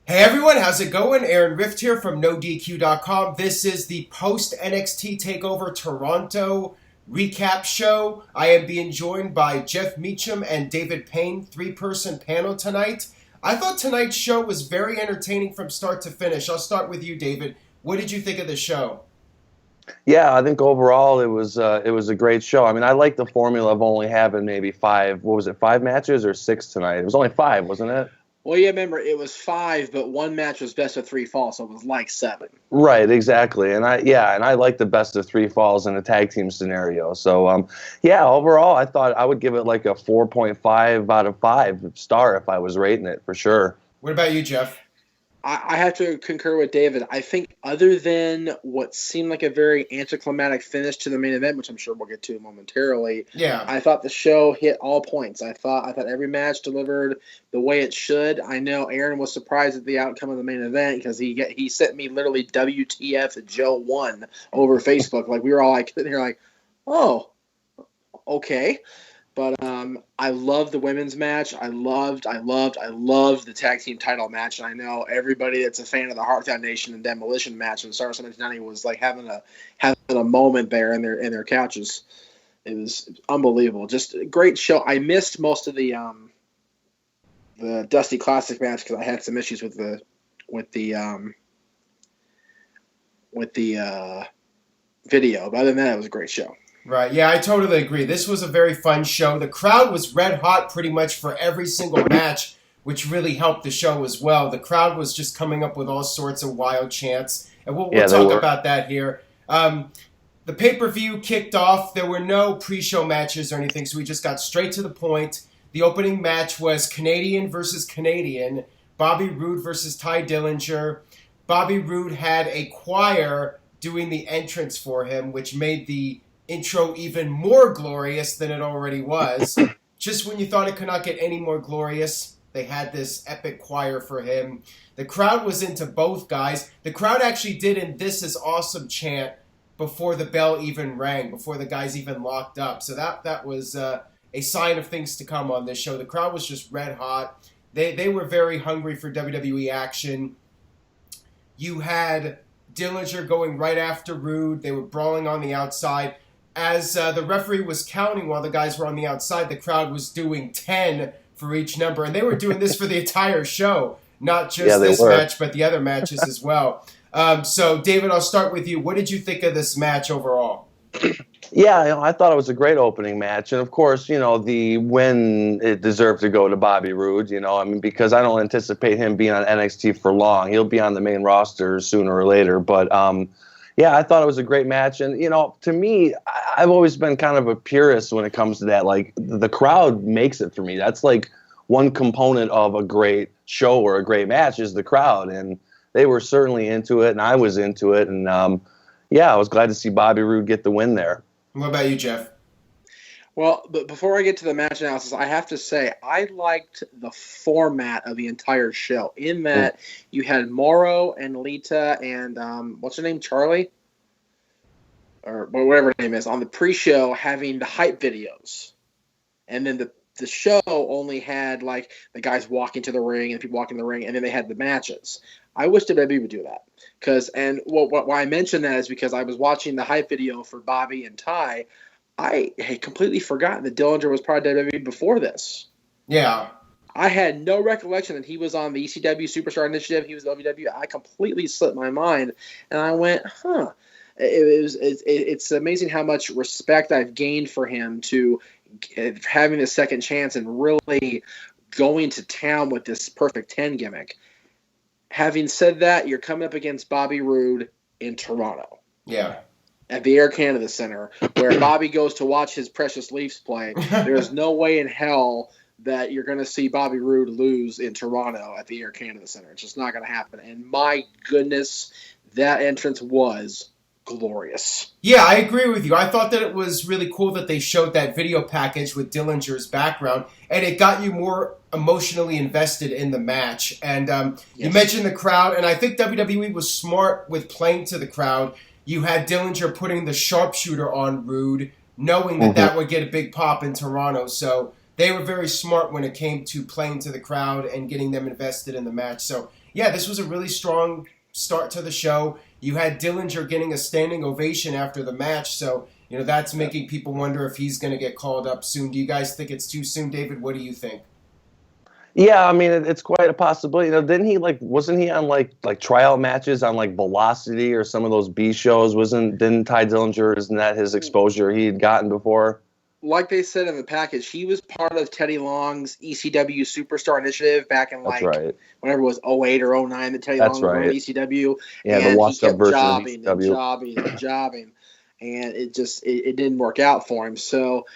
Hey everyone, how's it going? Aaron Rift here from NoDQ.com. This is the post NXT Takeover Toronto recap show. I am being joined by Jeff Meacham and David Payne, three-person panel tonight. I thought tonight's show was very entertaining from start to finish. I'll start with you, David. What did you think of the show? Yeah, I think overall it was a great show. I mean, I like the formula of only having maybe five matches or six tonight? It was only five, wasn't it? Well, yeah, remember, it was five, but one match was best of three falls, so it was like seven. Right, exactly. And I like the best of three falls in a tag team scenario. So, overall, I thought I would give it like a 4.5 out of 5 star if I was rating it, for sure. What about you, Jeff? I have to concur with David. I think other than what seemed like a very anticlimactic finish to the main event, which I'm sure we'll get to momentarily, I thought the show hit all points. I thought every match delivered the way it should. I know Aaron was surprised at the outcome of the main event because he sent me literally WTF Joe won over Facebook. Like, we were all like sitting here like, oh, okay. But I loved the women's match. I loved the tag team title match. And I know everybody that's a fan of the Hart Foundation and Demolition match in Summer 1990 was like having a moment there in their couches. It was unbelievable. Just a great show. I missed most of the Dusty Classic match because I had some issues with the video. But other than that, it was a great show. Right, yeah, I totally agree. This was a very fun show. The crowd was red hot pretty much for every single match, which really helped the show as well. The crowd was just coming up with all sorts of wild chants, and we'll talk about that here. The pay-per-view kicked off. There were no pre-show matches or anything, so we just got straight to the point. The opening match was Canadian versus Canadian, Bobby Roode versus Ty Dillinger. Bobby Roode had a choir doing the entrance for him, which made the intro even more glorious than it already was. Just when you thought it could not get any more glorious, they had this epic choir for him. The crowd was into both guys. The crowd actually did an "This is awesome" chant before the bell even rang, before the guys even locked up. So that was a sign of things to come on this show. The crowd was just red hot. They were very hungry for WWE action. You had Dillinger going right after Roode. They were brawling on the outside. As the referee was counting while the guys were on the outside, the crowd was doing 10 for each number. And they were doing this for the entire show, not just this match, but the other matches as well. So, David, I'll start with you. What did you think of this match overall? Yeah, I thought it was a great opening match. And, of course, the win, it deserved to go to Bobby Roode, because I don't anticipate him being on NXT for long. He'll be on the main roster sooner or later. But, I thought it was a great match. And, to me, I've always been kind of a purist when it comes to that. Like, the crowd makes it for me. That's like one component of a great show or a great match is the crowd. And they were certainly into it, and I was into it. And, I was glad to see Bobby Roode get the win there. What about you, Jeff? Well, but before I get to the match analysis, I have to say I liked the format of the entire show in that you had Mauro and Lita and what's her name, Charlie? Or whatever her name is, on the pre-show having the hype videos. And then the show only had like the guys walking to the ring and people walking to the ring, and then they had the matches. I wish WWE would do that. Why I mentioned that is because I was watching the hype video for Bobby and Ty. I had completely forgotten that Dillinger was part of WWE before this. Yeah. I had no recollection that he was on the ECW Superstar Initiative. He was WWE. I completely slipped my mind, and I went, huh. It's amazing how much respect I've gained for him to having a second chance and really going to town with this Perfect 10 gimmick. Having said that, you're coming up against Bobby Roode in Toronto. Yeah. At the Air Canada Center, where Bobby goes to watch his Precious Leafs play. There's no way in hell that you're going to see Bobby Roode lose in Toronto at the Air Canada Center. It's just not going to happen. And my goodness, that entrance was glorious. Yeah, I agree with you. I thought that it was really cool that they showed that video package with Dillinger's background, and it got you more emotionally invested in the match. And you mentioned the crowd, and I think WWE was smart with playing to the crowd. You had Dillinger putting the sharpshooter on Roode, knowing that that would get a big pop in Toronto. So they were very smart when it came to playing to the crowd and getting them invested in the match. So, yeah, this was a really strong start to the show. You had Dillinger getting a standing ovation after the match, so that's making people wonder if he's going to get called up soon. Do you guys think it's too soon, David? What do you think? Yeah, I mean, it's quite a possibility. Didn't he wasn't he on like tryout matches on like Velocity or some of those B shows? Didn't Ty Dillinger, isn't that his exposure he had gotten before? Like they said in the package, he was part of Teddy Long's ECW Superstar Initiative back in whenever it was 08 or 09 that Teddy Long was on ECW. Yeah, and the washed up version of jobbing ECW. and jobbing and jobbing, and it didn't work out for him. So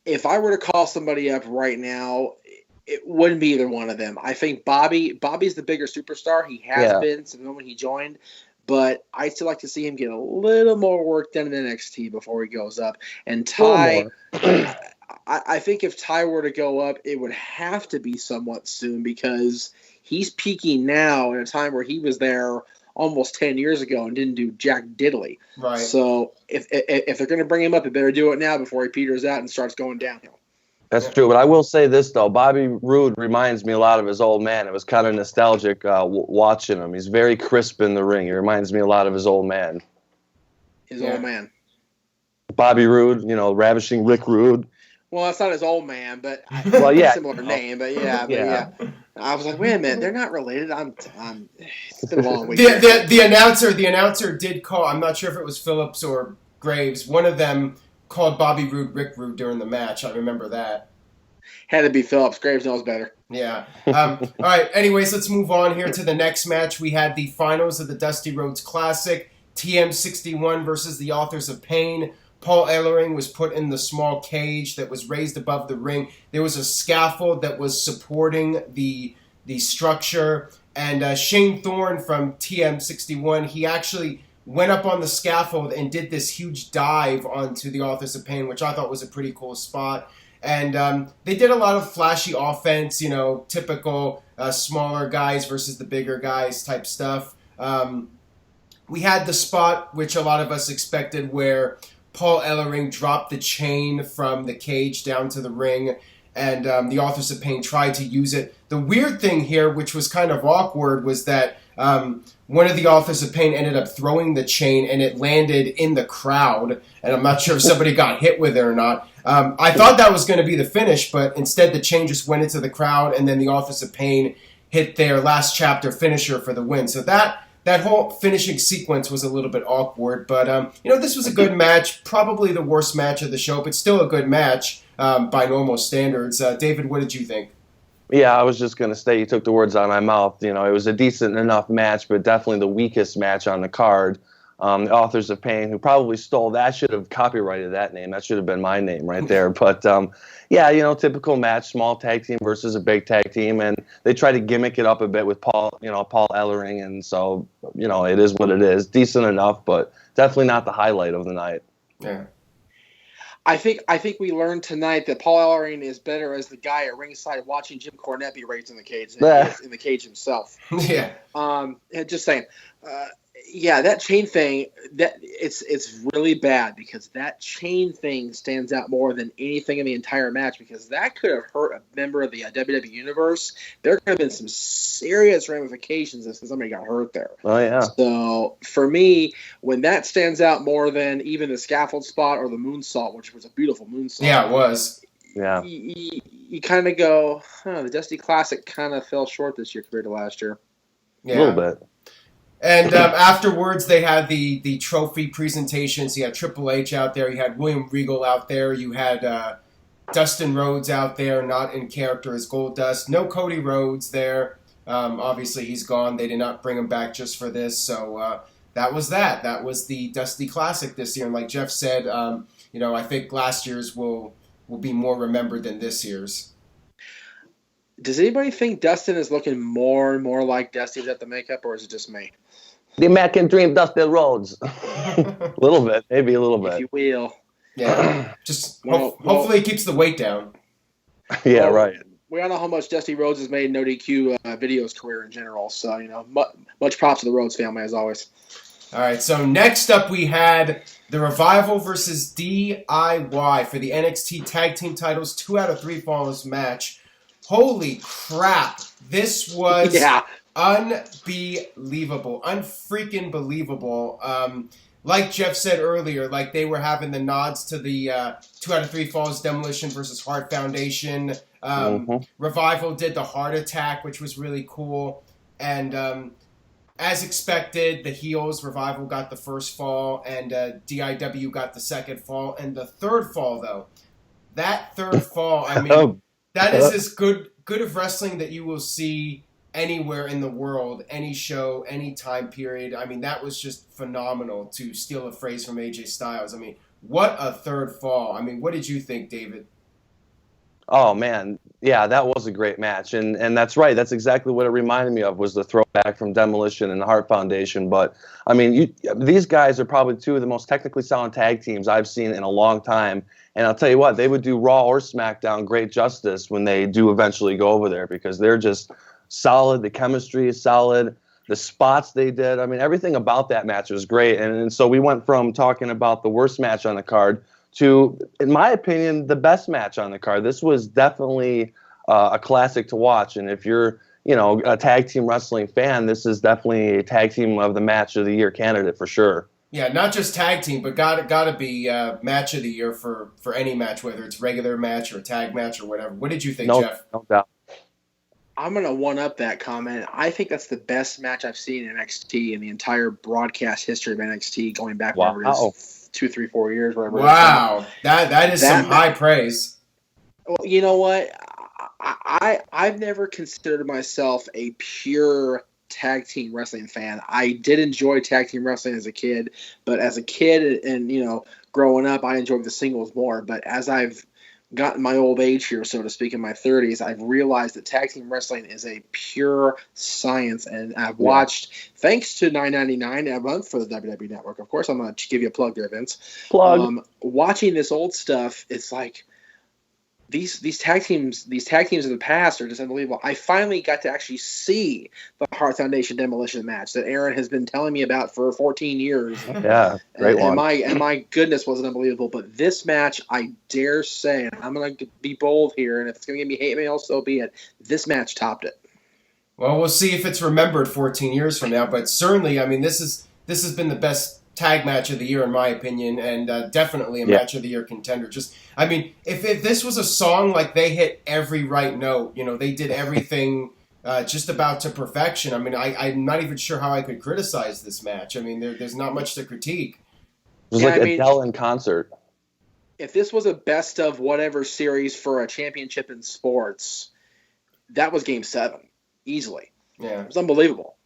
if I were to call somebody up right now, it wouldn't be either one of them. I think Bobby's the bigger superstar. He has been since the moment he joined. But I still like to see him get a little more work done in NXT before he goes up. And Ty, I think if Ty were to go up, it would have to be somewhat soon because he's peaking now in a time where he was there almost 10 years ago and didn't do jack diddly. Right. So if they're going to bring him up, they better do it now before he peters out and starts going downhill. That's true, but I will say this, though. Bobby Roode reminds me a lot of his old man. It was kind of nostalgic watching him. He's very crisp in the ring. He reminds me a lot of his old man. Old man. Bobby Roode, ravishing Rick Rude. Well, that's not his old man, but similar name. But yeah. I was like, wait a minute, they're not related. It's been a long week. The announcer did call. I'm not sure if it was Phillips or Graves. One of them called Bobby Roode Rick Rude during the match. I remember that. Had to be Phillips. Graves knows better. Yeah. All right. Anyways, let's move on here to the next match. We had the finals of the Dusty Rhodes Classic. TM61 versus the Authors of Pain. Paul Ellering was put in the small cage that was raised above the ring. There was a scaffold that was supporting the structure. And Shane Thorne from TM61, he actually went up on the scaffold and did this huge dive onto the Authors of Pain, which I thought was a pretty cool spot. And they did a lot of flashy offense, typical smaller guys versus the bigger guys type stuff. We had the spot, which a lot of us expected, where Paul Ellering dropped the chain from the cage down to the ring, and the Authors of Pain tried to use it. The weird thing here, which was kind of awkward, was that one of the Authors of Pain ended up throwing the chain, and it landed in the crowd, and I'm not sure if somebody got hit with it or not. I thought that was going to be the finish, but instead the chain just went into the crowd, and then the Authors of Pain hit their last chapter finisher for the win. So that whole finishing sequence was a little bit awkward, but this was a good match, probably the worst match of the show, but still a good match by normal standards. David, what did you think? Yeah, I was just going to say, you took the words out of my mouth. It was a decent enough match, but definitely the weakest match on the card. The Authors of Pain, who probably stole that, should have copyrighted that name. That should have been my name right there. But, typical match, small tag team versus a big tag team. And they try to gimmick it up a bit with Paul Ellering. And so, it is what it is. Decent enough, but definitely not the highlight of the night. Yeah. I think we learned tonight that Paul Ellering is better as the guy at ringside watching Jim Cornette be raised in the cage than he is in the cage himself. Yeah. Just saying. That chain thing, that it's really bad because that chain thing stands out more than anything in the entire match because that could have hurt a member of the WWE Universe. There could have been some serious ramifications if somebody got hurt there. Oh, yeah. So, for me, when that stands out more than even the scaffold spot or the moonsault, which was a beautiful moonsault. Yeah, it was. Yeah. You kind of go, the Dusty Classic kind of fell short this year compared to last year. Yeah. A little bit. And afterwards, they had the trophy presentations. You had Triple H out there. You had William Regal out there. You had Dustin Rhodes out there, not in character as Goldust. No Cody Rhodes there. Obviously, he's gone. They did not bring him back just for this. So that was that. That was the Dusty Classic this year. And like Jeff said, I think last year's will be more remembered than this year's. Does anybody think Dustin is looking more and more like Dusty without the makeup, or is it just me? The American Dream, Dustin Rhodes. A little bit, maybe a little bit. If you will. Yeah. Just hopefully he keeps the weight down. Yeah, right. We all know how much Dusty Rhodes has made in No DQ videos career in general. So, much props to the Rhodes family, as always. All right, so next up we had the Revival versus DIY for the NXT Tag Team titles, 2 out of 3 falls match. Holy crap, this was unbelievable, unfreaking believable. Like Jeff said earlier, like they were having the nods to the 2 out of 3 falls Demolition versus Heart Foundation. Revival did the Heart Attack, which was really cool. And as expected, the heels, Revival got the first fall, and DIW got the second fall. And the third fall, though, that third fall, I mean, that is as good of wrestling that you will see anywhere in the world, any show, any time period. I mean, that was just phenomenal, to steal a phrase from AJ Styles. I mean, what a third fall. I mean, what did you think, David? Oh, man. Yeah, that was a great match. And that's right. That's exactly what it reminded me of, was the throwback from Demolition and the Heart Foundation. But, I mean, these guys are probably 2 of the most technically sound tag teams I've seen in a long time. And I'll tell you what, they would do Raw or SmackDown great justice when they do eventually go over there, because they're just solid. The chemistry is solid. The spots they did, I mean, everything about that match was great. And so we went from talking about the worst match on the card to, in my opinion, the best match on the card. This was definitely a classic to watch. And if you're, a tag team wrestling fan, this is definitely a tag team of the match of the year candidate for sure. Yeah, not just tag team, but gotta be match of the year for any match, whether it's regular match or tag match or whatever. What did you think, Jeff? No doubt. I'm going to one-up that comment. I think that's the best match I've seen in NXT in the entire broadcast history of NXT, going back whatever it is, 2, 3, 4 years, whatever. Wow, that is some high praise. Well, you know what? I've never considered myself a pure tag team wrestling fan. I did enjoy tag team wrestling as a kid, but as a kid and growing up, I enjoyed the singles more. But as I've gotten my old age here, so to speak, in my 30s, I've realized that tag team wrestling is a pure science, and I've watched, thanks to $9.99 a month for the WWE Network. Of course, I'm going to give you a plug there, Vince. Watching this old stuff, it's like these tag teams of the past are just unbelievable. I finally got to actually see the Heart Foundation Demolition match that Aaron has been telling me about for 14 years. Yeah, great one. And my goodness, was it unbelievable. But this match, I dare say, and I'm going to be bold here, and if it's going to give me hate mail, so be it, this match topped it. Well, we'll see if it's remembered 14 years from now. But certainly, I mean, this has been the best tag match of the year, in my opinion, and definitely a match of the year contender. Just, I mean, if this was a song, like, they hit every right note, they did everything just about to perfection. I mean, I'm not even sure how I could criticize this match. I mean, there's not much to critique. It was Adele in concert. If this was a best of whatever series for a championship in sports, that was Game 7, easily. Yeah. It was unbelievable.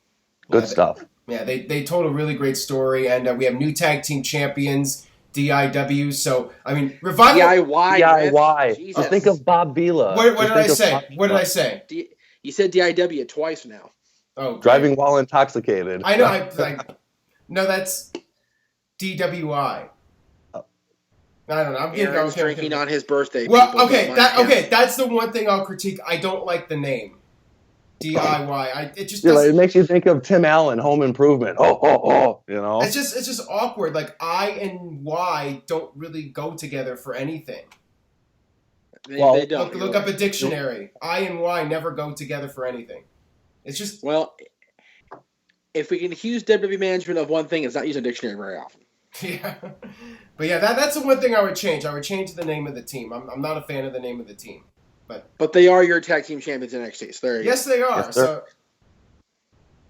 Good stuff. They told a really great story, and we have new tag team champions, DIW. So, I mean, Revival... DIY. Jesus. Think of Bob Vila. What did I say? What did I say? You said DIW twice now. Oh, great. Driving while intoxicated. I know. No, that's DWI. I don't know. I'm drinking on his birthday. Well, okay, that's the one thing I'll critique. I don't like the name. DIY. It makes you think of Tim Allen, Home Improvement. It's just awkward. Like, I and Y don't really go together for anything. They don't. Look up a dictionary. I and Y never go together for anything. It's just... Well, if we can accuse WWE management of one thing, it's not using a dictionary very often. Yeah. But yeah, that's the one thing I would change. I would change the name of the team. I'm not a fan of the name of the team. But they are your tag team champions in NXT. So there you go. Yes, they are. Yes,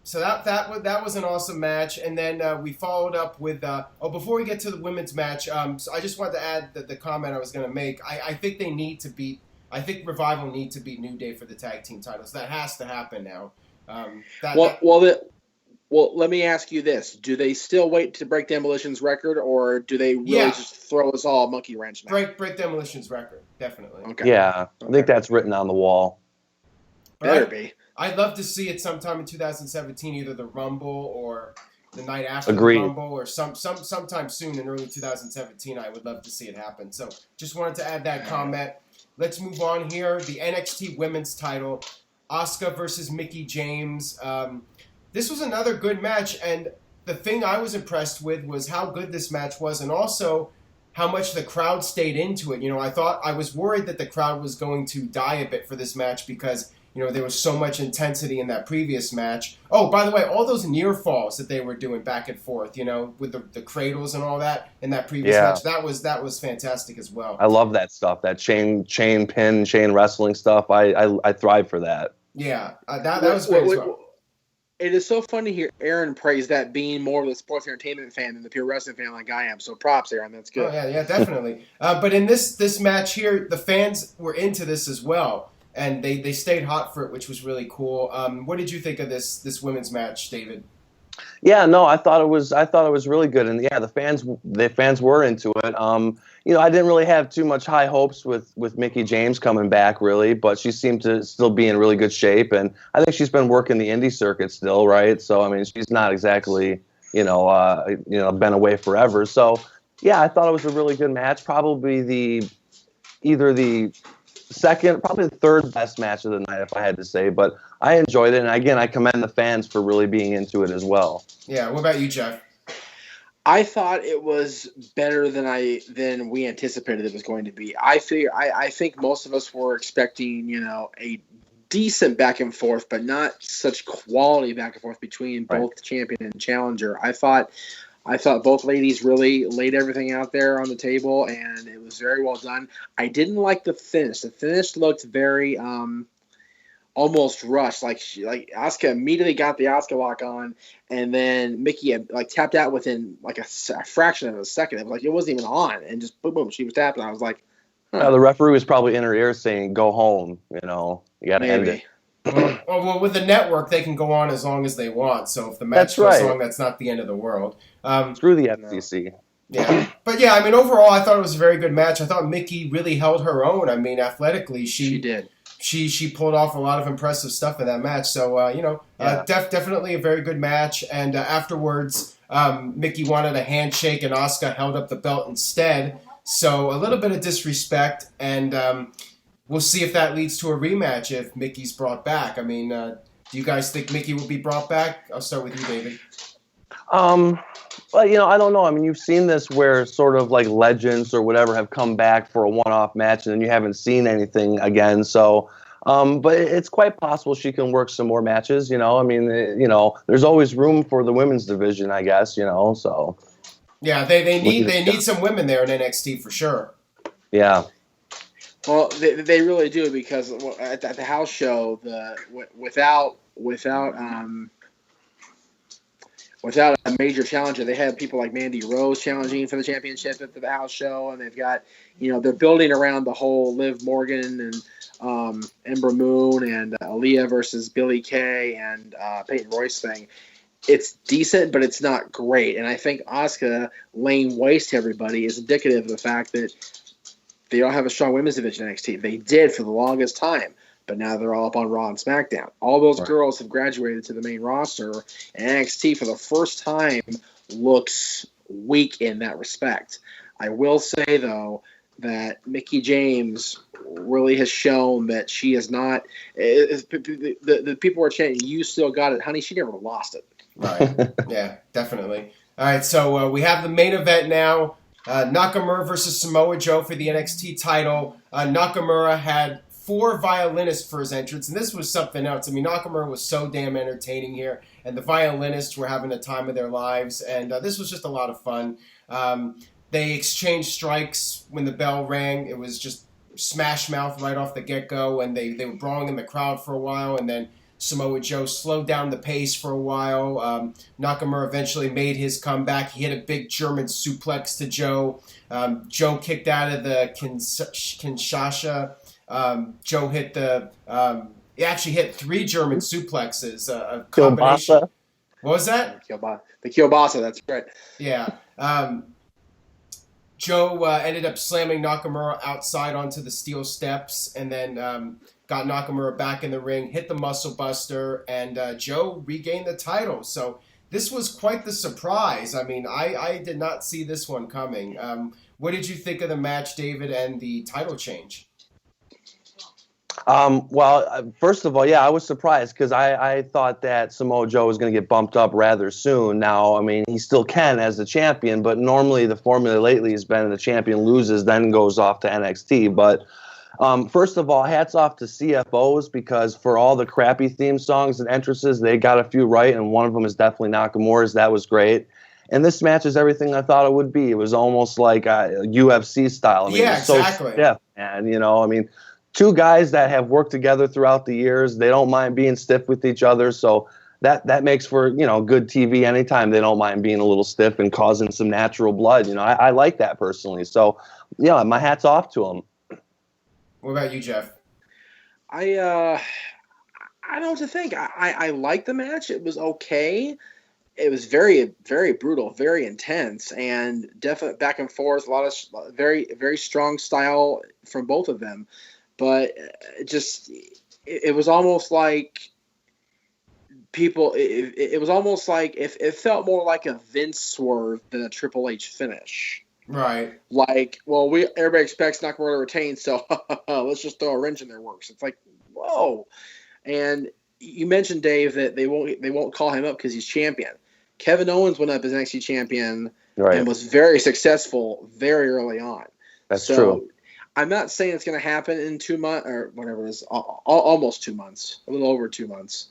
so that was an awesome match, and then we followed up with before we get to the women's match, so I just wanted to add the comment I was going to make. I think they need to beat. I think Revival need to beat New Day for the tag team titles. That has to happen now. Well, let me ask you this: do they still wait to break Demolition's record, or do they really just throw us all a monkey wrench now? Break Demolition's record, definitely. Okay. Yeah, I think that's written on the wall. Better be. I'd love to see it sometime in 2017, either the Rumble or the night after Agreed. The Rumble, or sometime soon in early 2017. I would love to see it happen. So just wanted to add that comment. Let's move on here. The NXT Women's Title, Asuka versus Mickie James. This was another good match, and the thing I was impressed with was how good this match was, and also how much the crowd stayed into it. I was worried that the crowd was going to die a bit for this match because, there was so much intensity in that previous match. Oh, by the way, all those near falls that they were doing back and forth, with the cradles and all that in that previous match, that was fantastic as well. I love that stuff, that chain pin, chain wrestling stuff. I thrive for that. Yeah, that was great as well. It is so fun to hear Aaron praise that, being more of a sports entertainment fan than the pure wrestling fan like I am. So props, Aaron. That's good. Oh, yeah, definitely. But in this match here, the fans were into this as well, and they stayed hot for it, which was really cool. What did you think of this women's match, David? Yeah, no, I thought it was really good, and yeah, the fans were into it. I didn't really have too much high hopes with Mickie James coming back, really, but she seemed to still be in really good shape, and I think she's been working the indie circuit still, right? So I mean, she's not exactly been away forever. So yeah, I thought it was a really good match. Probably either the second, probably the third best match of the night, if I had to say. But I enjoyed it, and again, I commend the fans for really being into it as well. Yeah. What about you, Jeff? I thought it was better than we anticipated it was going to be. I think most of us were expecting, a decent back and forth, but not such quality back and forth between both champion and challenger. I thought both ladies really laid everything out there on the table, and it was very well done. I didn't like the finish. The finish looked very almost rushed. Like Asuka immediately got the Asuka lock on, and then Mickie had tapped out within a fraction of a second. It was it wasn't even on, and just boom, she was tapping. I was like, the referee was probably in her ear saying, "Go home." You got to end it. Well, with the network, they can go on as long as they want. So if the match goes long, that's not the end of the world. Screw the FCC. Yeah, but yeah, I mean, overall, I thought it was a very good match. I thought Mickie really held her own. I mean, athletically, she did. She pulled off a lot of impressive stuff in that match. So, definitely a very good match. And afterwards, Mickie wanted a handshake, and Asuka held up the belt instead. So a little bit of disrespect, and we'll see if that leads to a rematch if Mickey's brought back. I mean, do you guys think Mickie will be brought back? I'll start with you, David. Well, I don't know. I mean, you've seen this where sort of like legends or whatever have come back for a one-off match, and then you haven't seen anything again. So, but it's quite possible she can work some more matches. I mean, there's always room for the women's division, I guess. So. Yeah, they need some women there in NXT for sure. Yeah. Well, they really do, because at the house show, without a major challenger, they had people like Mandy Rose challenging for the championship at the house show, and they've got, they're building around the whole Liv Morgan and Ember Moon and Aaliyah versus Billie Kay and Peyton Royce thing. It's decent, but it's not great, and I think Asuka laying waste to everybody is indicative of the fact that they don't have a strong women's division in NXT. They did for the longest time, but now they're all up on Raw and SmackDown. All those girls have graduated to the main roster, and NXT for the first time looks weak in that respect. I will say, though, that Mickie James really has shown that she is not – the people are chanting, "You still got it." Honey, she never lost it. Right. Yeah, definitely. All right, so we have the main event now. Nakamura versus Samoa Joe for the NXT title. Nakamura had 4 violinists for his entrance, and this was something else. I mean, Nakamura was so damn entertaining here, and the violinists were having the time of their lives, and this was just a lot of fun. They exchanged strikes when the bell rang. It was just smash mouth right off the get-go, and they were brawling in the crowd for a while, and then Samoa Joe slowed down the pace for a while. Nakamura eventually made his comeback. He hit a big German suplex to Joe. Joe kicked out of the Kinshasa. Joe hit he actually hit 3 German suplexes. A combination. Kielbasa. What was that? The Kielbasa, that's right. Yeah. Joe ended up slamming Nakamura outside onto the steel steps, and then got Nakamura back in the ring, hit the Muscle Buster, and Joe regained the title. So this was quite the surprise. I mean, I did not see this one coming. What did you think of the match, David, and the title change? First of all, yeah, I was surprised because I thought that Samoa Joe was going to get bumped up rather soon. Now, I mean, he still can as the champion, but normally the formula lately has been the champion loses, then goes off to NXT. But first of all, hats off to CFOs because for all the crappy theme songs and entrances, they got a few right, and one of them is definitely Nakamura's. That was great. And this match is everything I thought it would be. It was almost like UFC style. I mean, yeah, exactly. So stiff, and I mean, two guys that have worked together throughout the years. They don't mind being stiff with each other, so that makes for good TV anytime they don't mind being a little stiff and causing some natural blood. I like that personally. So yeah, my hat's off to them. What about you, Jeff? I don't know what to think. I liked the match. It was okay. It was very, very brutal, very intense, and definite back and forth. A lot of very, very strong style from both of them. But it was almost like people. It was almost like it felt more like a Vince swerve than a Triple H finish. Right. Like, well, everybody expects Nakamura to retain, so let's just throw a wrench in their works. It's like, whoa. And you mentioned, Dave, that they won't call him up because he's champion. Kevin Owens went up as NXT champion and was very successful very early on. That's true. I'm not saying it's going to happen in 2 months or whatever it is, almost 2 months, a little over 2 months.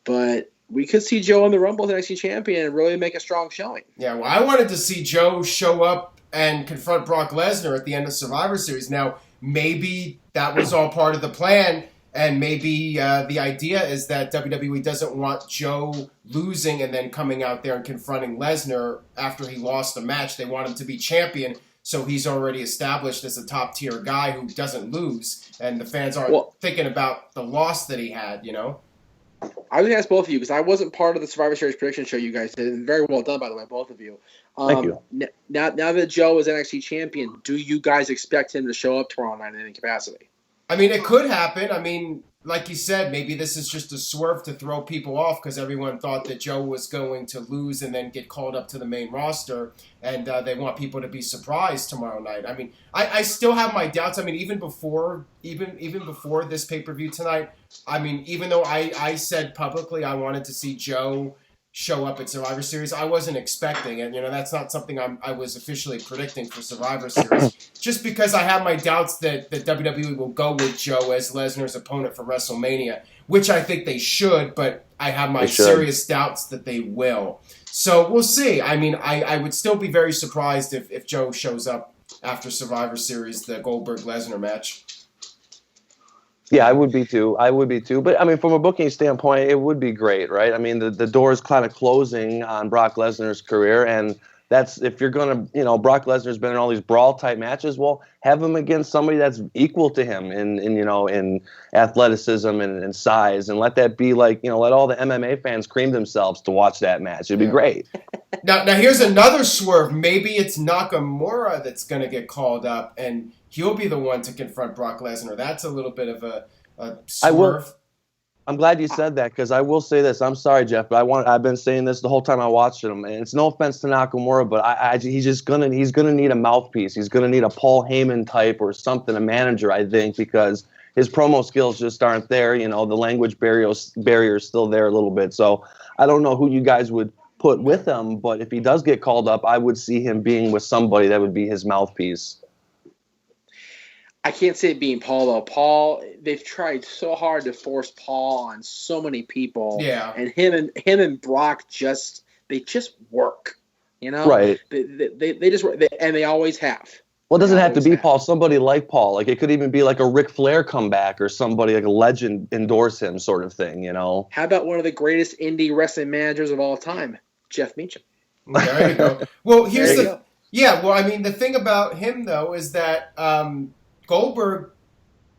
But we could see Joe in the Rumble as NXT champion and really make a strong showing. Yeah, well, I wanted to see Joe show up and confront Brock Lesnar at the end of Survivor Series. Now, maybe that was all part of the plan. And maybe the idea is that WWE doesn't want Joe losing and then coming out there and confronting Lesnar after he lost the match. They want him to be champion, so he's already established as a top-tier guy who doesn't lose, and the fans aren't thinking about the loss that he had, I was going to ask both of you, because I wasn't part of the Survivor Series prediction show you guys did, and very well done, by the way, both of you. Thank you. Now that Joe is NXT champion, do you guys expect him to show up tomorrow night in any capacity? I mean, it could happen. I mean, like you said, maybe this is just a swerve to throw people off because everyone thought that Joe was going to lose and then get called up to the main roster, and they want people to be surprised tomorrow night. I mean, I still have my doubts. I mean, even before this pay-per-view tonight, I mean, even though I said publicly I wanted to see Joe show up at Survivor Series, I wasn't expecting it. That's not something I was officially predicting for Survivor Series. Just because I have my doubts that WWE will go with Joe as Lesnar's opponent for WrestleMania, which I think they should, but I have my serious doubts that they will. So we'll see. I mean, I would still be very surprised if Joe shows up after Survivor Series, the Goldberg-Lesnar match. Yeah, I would be too. But, I mean, from a booking standpoint, it would be great, right? I mean, the door is kind of closing on Brock Lesnar's career, and that's if you're going to, Brock Lesnar's been in all these brawl-type matches, well, have him against somebody that's equal to him in athleticism and size, and let that be like, let all the MMA fans cream themselves to watch that match. It'd be great. Now, here's another swerve. Maybe it's Nakamura that's going to get called up, and he'll be the one to confront Brock Lesnar. That's a little bit of a swerve. I'm glad you said that because I will say this. I'm sorry, Jeff, but I've been saying this the whole time I watched him, and it's no offense to Nakamura, but he's gonna need a mouthpiece. He's gonna need a Paul Heyman type or something, a manager, I think, because his promo skills just aren't there. The language barrier is still there a little bit. So I don't know who you guys would put with him, but if he does get called up, I would see him being with somebody that would be his mouthpiece. I can't say it being Paul, though. Paul, they've tried so hard to force Paul on so many people. Yeah. And him and Brock just work. Right. They just work, and they always have. Well, it doesn't have to be Paul. Somebody like Paul. Like, it could even be like a Ric Flair comeback or somebody like a legend endorse him sort of thing, How about one of the greatest indie wrestling managers of all time, Jeff Meacham? There you go. Well, I mean, the thing about him, though, is that Goldberg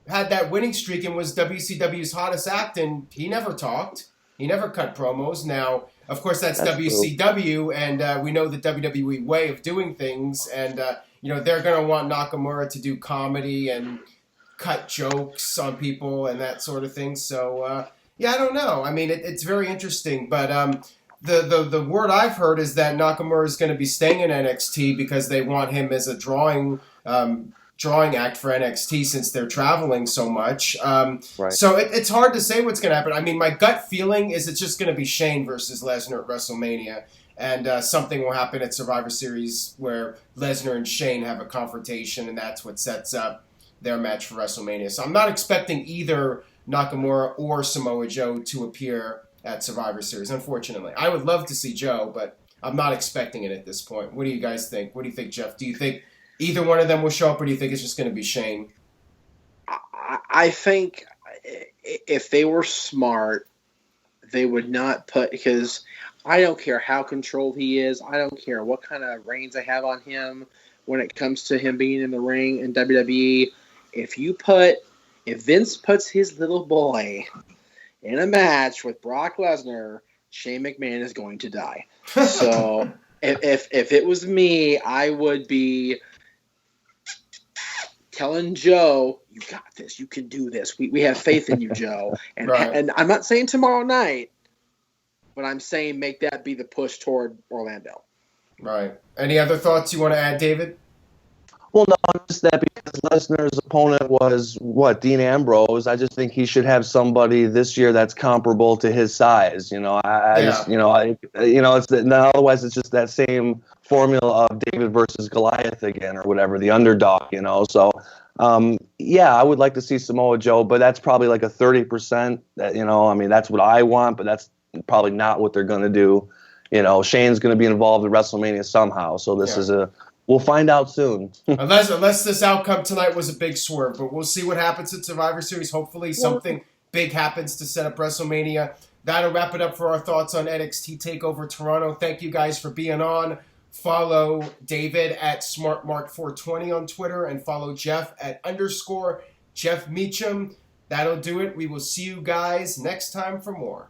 had that winning streak and was WCW's hottest act, and he never talked. He never cut promos. Now, of course, that's WCW, true. And we know the WWE way of doing things, and they're going to want Nakamura to do comedy and cut jokes on people and that sort of thing. So, I don't know. I mean, it's very interesting, but the word I've heard is that Nakamura is going to be staying in NXT because they want him as a drawing drawing act for NXT since they're traveling so much. Right. So it's hard to say what's going to happen. I mean, my gut feeling is it's just going to be Shane versus Lesnar at WrestleMania. And something will happen at Survivor Series where Lesnar and Shane have a confrontation, and that's what sets up their match for WrestleMania. So I'm not expecting either Nakamura or Samoa Joe to appear at Survivor Series, unfortunately. I would love to see Joe, but I'm not expecting it at this point. What do you guys think? What do you think, Jeff? Do you think either one of them will show up, or do you think it's just going to be Shane? I think if they were smart, they would not put, because I don't care how controlled he is. I don't care what kind of reins they have on him when it comes to him being in the ring in WWE. If Vince puts his little boy in a match with Brock Lesnar, Shane McMahon is going to die. So if it was me, I would be telling Joe, you got this, you can do this. We have faith in you, Joe. And right. And I'm not saying tomorrow night, but I'm saying make that be the push toward Orlando. Right. Any other thoughts you want to add, David? Well, no, just that because Lesnar's opponent was, Dean Ambrose. I just think he should have somebody this year that's comparable to his size. Otherwise it's just that same formula of David versus Goliath again or whatever, the underdog, So, I would like to see Samoa Joe, but that's probably like a 30%. That's what I want, but that's probably not what they're going to do. Shane's going to be involved in WrestleMania somehow, so this is we'll find out soon. unless this outcome tonight was a big swerve, but we'll see what happens at Survivor Series. Hopefully something big happens to set up WrestleMania. That'll wrap it up for our thoughts on NXT TakeOver Toronto. Thank you guys for being on. Follow David at SmartMark420 on Twitter and follow Jeff at _Jeff Meacham. That'll do it. We will see you guys next time for more.